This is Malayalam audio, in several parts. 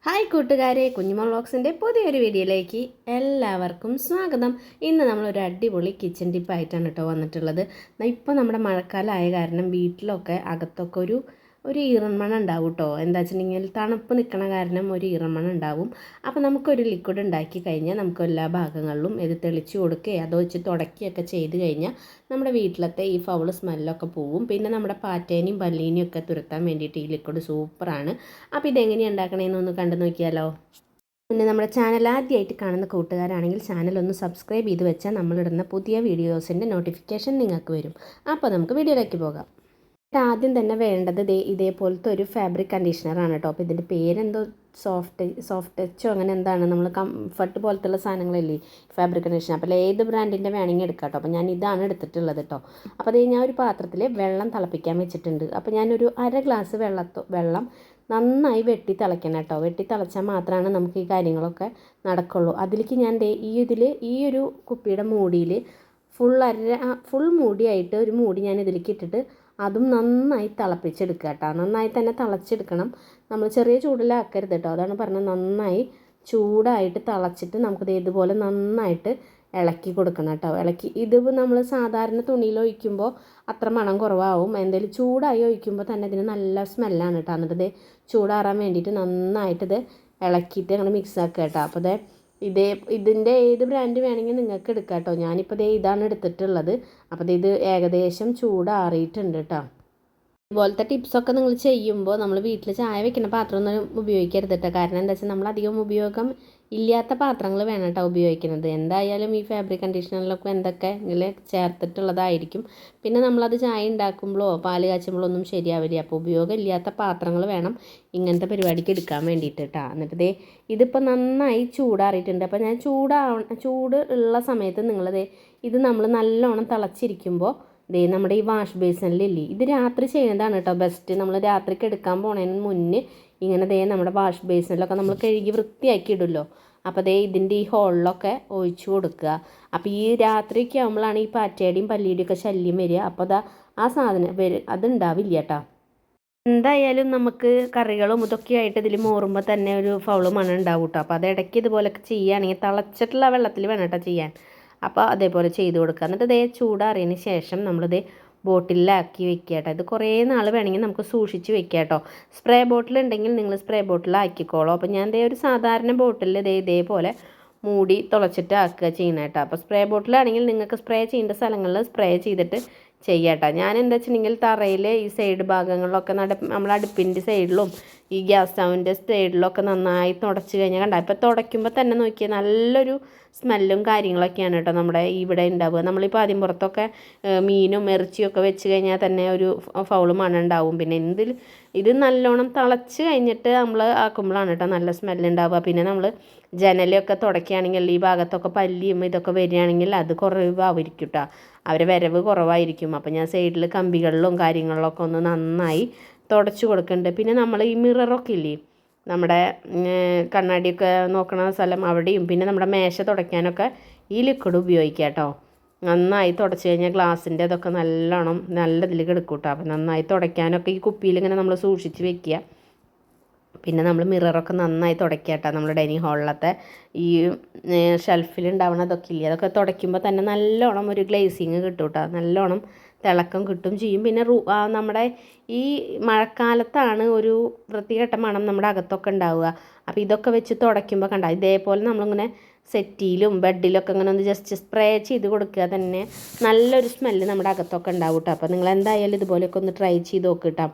ഹായ് കൂട്ടുകാരെ, കുഞ്ഞുമോൾ വ്ളോഗ്സിൻ്റെ പുതിയൊരു വീഡിയോയിലേക്ക് എല്ലാവർക്കും സ്വാഗതം. ഇന്ന് നമ്മളൊരു അടിപൊളി കിച്ചൺ ടിപ്പായിട്ടാണ് കേട്ടോ വന്നിട്ടുള്ളത്. ഇപ്പോൾ നമ്മുടെ മഴക്കാലമായ കാരണം വീട്ടിലൊക്കെ അകത്തൊക്കെ ഒരു ഈറന്മണം ഉണ്ടാവും കേട്ടോ. എന്താ വെച്ചിട്ടുണ്ടെങ്കിൽ തണുപ്പ് നിൽക്കണ കാരണം ഒരു ഈറന്മണം ഉണ്ടാവും. അപ്പോൾ നമുക്കൊരു ലിക്വിഡ് ഉണ്ടാക്കി കഴിഞ്ഞാൽ നമുക്ക് എല്ലാ ഭാഗങ്ങളിലും ഇത് തെളിച്ച് കൊടുക്കുകയോ അതോ വെച്ച് തുടക്കുകയൊക്കെ ചെയ്ത് കഴിഞ്ഞാൽ നമ്മുടെ വീട്ടിലത്തെ ഈ ഫൗൾ സ്മെല്ലൊക്കെ പോവും. പിന്നെ നമ്മുടെ പാറ്റേനെയും പല്ലീനെയും ഒക്കെ തുരത്താൻ വേണ്ടിയിട്ട് ഈ ലിക്വിഡ് സൂപ്പറാണ്. അപ്പോൾ ഇതെങ്ങനെയാണ് ഉണ്ടാക്കണേന്നൊന്ന് കണ്ടു നോക്കിയാലോ. പിന്നെ നമ്മുടെ ചാനൽ ആദ്യമായിട്ട് കാണുന്ന കൂട്ടുകാരാണെങ്കിൽ ചാനലൊന്ന് സബ്സ്ക്രൈബ് ചെയ്ത് വെച്ചാൽ നമ്മളിടുന്ന പുതിയ വീഡിയോസിൻ്റെ നോട്ടിഫിക്കേഷൻ നിങ്ങൾക്ക് വരും. അപ്പോൾ നമുക്ക് വീഡിയോയിലേക്ക് പോകാം. ആദ്യം തന്നെ വേണ്ടത് ഇതേപോലത്തെ ഒരു ഫാബ്രിക് കണ്ടീഷണറാണ് കേട്ടോ. അപ്പോൾ ഇതിൻ്റെ പേരെന്തോ സോഫ്റ്റ് ടച്ചോ അങ്ങനെ എന്താണ്, നമ്മൾ കംഫർട്ട് പോലത്തുള്ള സാധനങ്ങളല്ലേ ഫാബ്രിക് കണ്ടീഷണർ. അപ്പോൾ ഏത് ബ്രാൻഡിൻ്റെ വേണമെങ്കിൽ എടുക്കാം കേട്ടോ. അപ്പോൾ ഞാൻ ഇതാണ് എടുത്തിട്ടുള്ളത് കേട്ടോ. അപ്പോൾ അത് ഞാൻ ഒരു പാത്രത്തിൽ വെള്ളം തിളപ്പിക്കാൻ വെച്ചിട്ടുണ്ട്. അപ്പോൾ ഞാനൊരു 1/2 ഗ്ലാസ് വെള്ളം നന്നായി വെട്ടി തിളയ്ക്കണം കേട്ടോ. വെട്ടി തിളച്ചാൽ മാത്രമാണ് നമുക്ക് ഈ കാര്യങ്ങളൊക്കെ നടക്കുള്ളൂ. അതിലേക്ക് ഞാൻ ഈ ഒരു കുപ്പിയുടെ മൂടിയിൽ ഫുൾ മൂടിയായിട്ട് ഒരു മൂടി ഞാൻ ഇതിലേക്ക് ഇട്ടിട്ട് അതും നന്നായി തിളപ്പിച്ചെടുക്കുക കേട്ടോ. നന്നായി തന്നെ തിളച്ചെടുക്കണം. നമ്മൾ ചെറിയ ചൂടിലാക്കരുത് കേട്ടോ. അതാണ് പറഞ്ഞത്. നന്നായി ചൂടായിട്ട് തിളച്ചിട്ട് നമുക്കിത് ഇതുപോലെ നന്നായിട്ട് ഇളക്കി കൊടുക്കണം കേട്ടോ. ഇത് നമ്മൾ സാധാരണ തുണിയിൽ ഒഴിക്കുമ്പോൾ അത്ര മണം കുറവാകും. എന്തെങ്കിലും ചൂടായി ഒഴിക്കുമ്പോൾ തന്നെ ഇതിന് നല്ല സ്മെല്ലാണ് കേട്ടോ. എന്നിട്ട് ചൂടാറാൻ വേണ്ടിയിട്ട് നന്നായിട്ടിത് ഇളക്കിയിട്ട് ഞങ്ങൾ മിക്സ് ആക്കുക കേട്ടോ. അപ്പോൾ ഇതിൻ്റെ ഏത് ബ്രാൻഡ് വേണമെങ്കിൽ നിങ്ങൾക്ക് എടുക്കാം കേട്ടോ. ഞാനിപ്പോൾ ഇതാണ് എടുത്തിട്ടുള്ളത്. അപ്പോൾ ഇത് ഏകദേശം ചൂടാറിയിട്ടുണ്ട് കേട്ടോ. ഇതുപോലത്തെ ടിപ്സൊക്കെ നിങ്ങൾ ചെയ്യുമ്പോൾ നമ്മൾ വീട്ടിൽ ചായ വെക്കുന്ന പാത്രമൊന്നും ഉപയോഗിക്കരുത് കേട്ടോ. കാരണം എന്താ വെച്ചാൽ നമ്മൾ അധികം ഉപയോഗം ഇല്ലാത്ത പാത്രങ്ങൾ വേണം കേട്ടോ ഉപയോഗിക്കുന്നത്. എന്തായാലും ഈ ഫാബ്രിക് കണ്ടീഷണറിലൊക്കെ എന്തൊക്കെ ഇതിൽ ചേർത്തിട്ടുള്ളതായിരിക്കും. പിന്നെ നമ്മളത് ചായ ഉണ്ടാക്കുമ്പോഴോ പാല് കാച്ചുമ്പോഴോ ഒന്നും ശരിയാവില്ല. അപ്പോൾ ഉപയോഗം ഇല്ലാത്ത പാത്രങ്ങൾ വേണം ഇങ്ങനത്തെ പരിപാടിക്ക് എടുക്കാൻ വേണ്ടിയിട്ട് കേട്ടോ. എന്നിട്ട് ഇതിപ്പോൾ നന്നായി ചൂടാറിയിട്ടുണ്ട്. അപ്പോൾ ഞാൻ ചൂട് ഉള്ള സമയത്ത് ഇത് നമ്മൾ നല്ലോണം തിളച്ചിരിക്കുമ്പോൾ നമ്മുടെ ഈ വാഷ് ബേസിനിലില്ലേ, ഇത് രാത്രി ചെയ്യുന്നതാണ് കേട്ടോ ബെസ്റ്റ്. നമ്മൾ രാത്രിക്ക് എടുക്കാൻ പോണതിന് മുന്നേ ഇങ്ങനെ നമ്മുടെ വാഷ് ബേസിനിലൊക്കെ നമ്മൾ കഴുകി വൃത്തിയാക്കി ഇടുമല്ലോ. അപ്പോൾ ഇതിൻ്റെ ഈ ഹോളിലൊക്കെ ഒഴിച്ചു കൊടുക്കുക. അപ്പോൾ ഈ രാത്രിയൊക്കെ ആകുമ്പോഴാണ് ഈ പാറ്റയുടെയും പല്ലിയുടെയും ഒക്കെ ശല്യം വരിക. അപ്പോൾ ആ സാധനം അതുണ്ടാവില്ല കേട്ടോ. എന്തായാലും നമുക്ക് കറികളും ഇതൊക്കെ ആയിട്ട് ഇതിൽ മോറുമ്പോൾ തന്നെ ഒരു ഫൗള് മണം ഉണ്ടാവും കേട്ടോ. അപ്പോൾ അത് ഇടയ്ക്ക് ഇതുപോലൊക്കെ ചെയ്യുകയാണെങ്കിൽ തിളച്ചിട്ടുള്ള വെള്ളത്തിൽ വേണം കേട്ടോ ചെയ്യാൻ. അപ്പോൾ അതേപോലെ ചെയ്ത് കൊടുക്കുക. എന്നിട്ട് ചൂടാറിയതിന് ശേഷം നമ്മളിത് ബോട്ടിലാക്കി വെക്കുക കേട്ടോ. ഇത് കുറേ നാൾ വേണമെങ്കിൽ നമുക്ക് സൂക്ഷിച്ച് വെക്കുക കേട്ടോ. സ്പ്രേ ബോട്ടിൽ ഉണ്ടെങ്കിൽ നിങ്ങൾ സ്പ്രേ ബോട്ടിലാക്കിക്കോളൂ. അപ്പോൾ ഞാൻ ഒരു സാധാരണ ബോട്ടിൽ ഇതേപോലെ മൂടി തുളച്ചിട്ട് ആക്കുക ചെയ്യണം കേട്ടോ. അപ്പോൾ സ്പ്രേ ബോട്ടിലാണെങ്കിൽ നിങ്ങൾക്ക് സ്പ്രേ ചെയ്യേണ്ട സ്ഥലങ്ങളിൽ സ്പ്രേ ചെയ്തിട്ട് ചെയ്യാം കേട്ടോ. ഞാൻ എന്താ വെച്ചിട്ടുണ്ടെങ്കിൽ തറയിൽ ഈ സൈഡ് ഭാഗങ്ങളിലൊക്കെ നമ്മൾ അടുപ്പിൻ്റെ സൈഡിലും ഈ ഗ്യാസ് സ്റ്റൗവിൻ്റെ സൈഡിലൊക്കെ നന്നായി തുടച്ച് കഴിഞ്ഞാൽ കണ്ട. ഇപ്പോൾ തുടയ്ക്കുമ്പോൾ തന്നെ നോക്കിയാൽ നല്ലൊരു സ്മെല്ലും കാര്യങ്ങളൊക്കെയാണ് കേട്ടോ നമ്മുടെ ഇവിടെ ഉണ്ടാവുക. നമ്മളിപ്പോൾ ആദ്യം പുറത്തൊക്കെ മീനും ഇറച്ചിയൊക്കെ വെച്ച് കഴിഞ്ഞാൽ തന്നെ ഒരു ഫൗള് മണം ഉണ്ടാവും. പിന്നെ ഇത് നല്ലോണം തിളച്ച് കഴിഞ്ഞിട്ട് നമ്മൾ ആക്കുമ്പോഴാണ് കേട്ടോ നല്ല സ്മെല്ലുണ്ടാവുക. പിന്നെ നമ്മൾ ജനലൊക്കെ തുടയ്ക്കുകയാണെങ്കിൽ ഈ ഭാഗത്തൊക്കെ പല്ലിയും ഇതൊക്കെ വരികയാണെങ്കിൽ അത് കുറവായിരിക്കും കേട്ടോ. അവരെ വരവ് കുറവായിരിക്കും. അപ്പോൾ ഞാൻ സൈഡിൽ കമ്പികളിലും കാര്യങ്ങളിലൊക്കെ ഒന്ന് നന്നായി തുടച്ച് കൊടുക്കുന്നുണ്ട്. പിന്നെ നമ്മൾ ഈ മിററൊക്കെ ഇല്ലേ, നമ്മുടെ കണ്ണാടിയൊക്കെ നോക്കണ സ്ഥലം അവിടെയും പിന്നെ നമ്മുടെ മേശ തുടയ്ക്കാനൊക്കെ ഈ ലിക്വിഡ് ഉപയോഗിക്കുക കേട്ടോ. നന്നായി തുടച്ച് കഴിഞ്ഞാൽ ഗ്ലാസിൻ്റെ അതൊക്കെ നല്ലതിൽ കിടക്കും കേട്ടോ. അപ്പോൾ നന്നായി തുടയ്ക്കാനൊക്കെ ഈ കുപ്പിയിൽ ഇങ്ങനെ നമ്മൾ സൂക്ഷിച്ച് വെക്കുക. പിന്നെ നമ്മൾ മിററൊക്കെ നന്നായി തുടയ്ക്കുക കേട്ടോ. നമ്മുടെ ഡൈനിങ് ഹാളിലത്തെ ഈ ഷെൽഫിലുണ്ടാവണതൊക്കെ ഇല്ലേ, അതൊക്കെ തുടയ്ക്കുമ്പോൾ തന്നെ നല്ലോണം ഒരു ഗ്ലേസിങ് കിട്ടും കേട്ടോ. നല്ലോണം തിളക്കം കിട്ടും ചെയ്യും. പിന്നെ നമ്മുടെ ഈ മഴക്കാലത്താണ് ഒരു വൃത്തികെട്ട മണം നമ്മുടെ അകത്തൊക്കെ ഉണ്ടാവുക. അപ്പോൾ ഇതൊക്കെ വെച്ച് തുടയ്ക്കുമ്പോൾ കണ്ട ഇതേപോലെ നമ്മളിങ്ങനെ സെറ്റിയിലും ബെഡിലൊക്കെ ഇങ്ങനെ ഒന്ന് ജസ്റ്റ് സ്പ്രേ ചെയ്ത് കൊടുക്കുക തന്നെ നല്ലൊരു സ്മെല്ല് നമ്മുടെ അകത്തൊക്കെ ഉണ്ടാവും കേട്ടോ. അപ്പോൾ നിങ്ങൾ എന്തായാലും ഇതുപോലെയൊക്കെ ഒന്ന് ട്രൈ ചെയ്ത് നോക്ക് കേട്ടോ.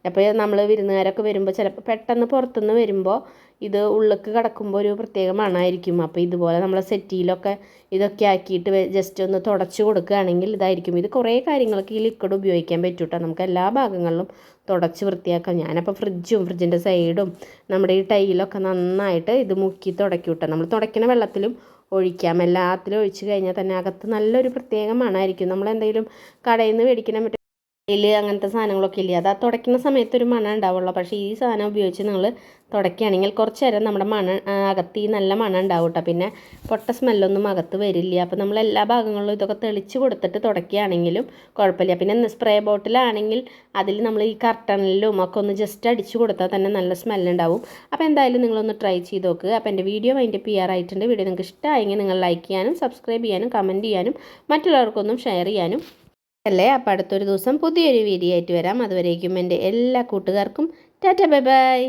അപ്പോൾ നമ്മൾ വിരുന്നുകാരൊക്കെ വരുമ്പോൾ ചിലപ്പോൾ പെട്ടെന്ന് പുറത്തുനിന്ന് വരുമ്പോൾ ഇത് ഉള്ളിലേക്ക് കിടക്കുമ്പോൾ ഒരു പ്രത്യേക മണമായിരിക്കും. അപ്പോൾ ഇതുപോലെ നമ്മൾ സെറ്റിയിലൊക്കെ ഇതൊക്കെ ആക്കിയിട്ട് ജസ്റ്റ് ഒന്ന് തുടച്ച് കൊടുക്കുകയാണെങ്കിൽ ഇതായിരിക്കും. ഇത് കുറേ കാര്യങ്ങൾക്ക് ഈ ലിക്വിഡ് ഉപയോഗിക്കാൻ പറ്റും കേട്ടോ. നമുക്ക് എല്ലാ ഭാഗങ്ങളിലും തുടച്ച് വൃത്തിയാക്കാം. ഞാനപ്പോൾ ഫ്രിഡ്ജിൻ്റെ സൈഡും നമ്മുടെ ഈ ടൈലൊക്കെ നന്നായിട്ട് ഇത് മുക്കി തുടയ്ക്കും കേട്ടോ. നമ്മൾ തുടയ്ക്കുന്ന വെള്ളത്തിലും ഒഴിക്കാം. എല്ലാത്തിലും ഒഴിച്ച് കഴിഞ്ഞാൽ തന്നെ അകത്ത് നല്ലൊരു പ്രത്യേക മണമായിരിക്കും. നമ്മളെന്തെങ്കിലും കടയിൽ നിന്ന് മേടിക്കുന്ന അങ്ങനത്തെ സാധനങ്ങളൊക്കെ ഇല്ലേ, അത് ആ തുടയ്ക്കുന്ന സമയത്ത് ഒരു മണം ഉണ്ടാവുള്ളൂ. പക്ഷേ ഈ സാധനം ഉപയോഗിച്ച് നിങ്ങൾ തുടയ്ക്കുകയാണെങ്കിൽ കുറച്ച് നേരം നമ്മുടെ മണം അകത്ത് ഈ നല്ല മണം ഉണ്ടാവും കേട്ടോ. പിന്നെ പൊട്ട സ്മെല്ലൊന്നും അകത്ത് വരില്ല. അപ്പോൾ നമ്മൾ എല്ലാ ഭാഗങ്ങളിലും ഇതൊക്കെ തെളിച്ച് കൊടുത്തിട്ട് തുടയ്ക്കുകയാണെങ്കിലും കുഴപ്പമില്ല. പിന്നെ സ്പ്രേ ബോട്ടിലാണെങ്കിൽ അതിൽ നമ്മൾ ഈ കർട്ടണിലും ഒക്കെ ഒന്ന് ജസ്റ്റ് അടിച്ച് കൊടുത്താൽ തന്നെ നല്ല സ്മെല്ലുണ്ടാവും. അപ്പോൾ എന്തായാലും നിങ്ങളൊന്ന് ട്രൈ ചെയ്ത് നോക്കുക. അപ്പോൾ എൻ്റെ വീഡിയോ വൈൻഡപ്പ് ചെയ്യാറായിട്ടുണ്ട്. വീഡിയോ നിങ്ങൾക്ക് ഇഷ്ടമായെങ്കിൽ നിങ്ങൾ ലൈക്ക് ചെയ്യാനും സബ്സ്ക്രൈബ് ചെയ്യാനും കമൻറ്റ് ചെയ്യാനും മറ്റുള്ളവർക്കൊന്നും ഷെയർ ചെയ്യാനും അല്ലേ. അപ്പോൾ അടുത്തൊരു ദിവസം പുതിയൊരു വീഡിയോ ആയിട്ട് വരാം. അതുവരേക്കും എൻ്റെ എല്ലാ കൂട്ടുകാർക്കും ടാറ്റ ബൈ ബൈ.